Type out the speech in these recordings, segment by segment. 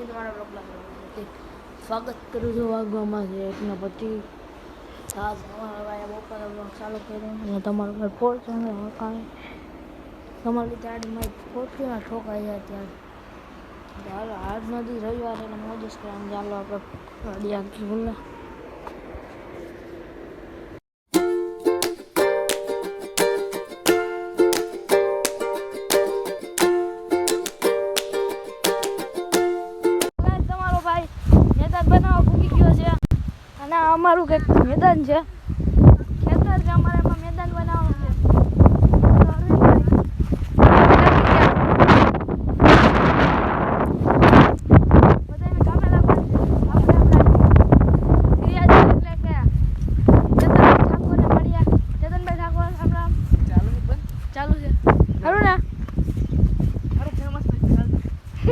ફરી તમારા બ્લોગમાં સ્વાગત કરું છું વાગવામાં છે એકના પછી આજ અમારા ભાઈ બપોરે બ્લોગ ચાલુ કર્યો અને તમારું ઘર ફોર્ચ્યુનર કાંઈ તમારી ગાડીમાં ફોર્ચ્યુનર ઠોકાઈ જાય ત્યારે હાલો આજનો દી રવિવાર એટલે મોજ જ કરવાનું ચાલો આપણે ગાડી આખી ખુલ્લા અમારું કંઈક મેદાન છે ખેતર છે અમારે એમાં મેદાન બનાવવાનું છે બધાને કામે લાગવાનું છે ચાલુ છે ખરું ને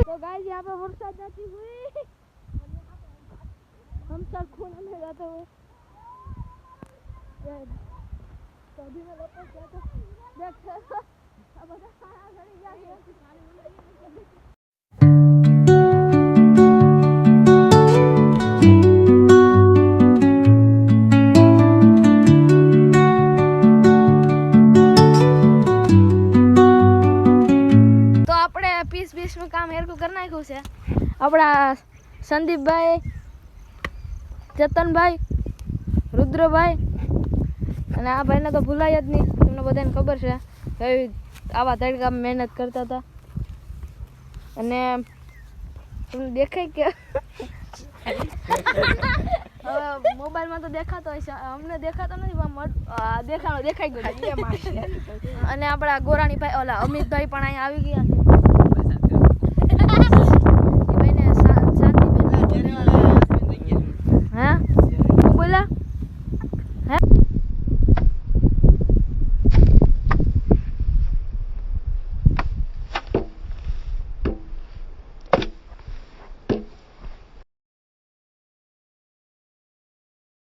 તો ગાઈસ यहाँ पे वरसाद जाती हुई हम सब खून में जाते हुए तो अभी मैं वापस जाता देख अब बता खाना घड़ी जाके तो આપણે 20 નું કામ હેરકું કરી નાખ્યું છે આપણા સંદીપભાઈ જતનભાઈ રુદ્રભાઈ અને આ ભાઈને તો ભૂલાય જ નહીં તમને બધાને ખબર છે કઈ આવા તડકા મહેનત કરતા હતા અને તમને દેખાય કે હવે મોબાઈલમાં તો દેખાતો હોય છે અમને દેખાતો નથી દેખાઈ ગયો અને આપણા ગોરાણી ભાઈ ઓલા અમિતભાઈ પણ અહીંયા આવી ગયા છે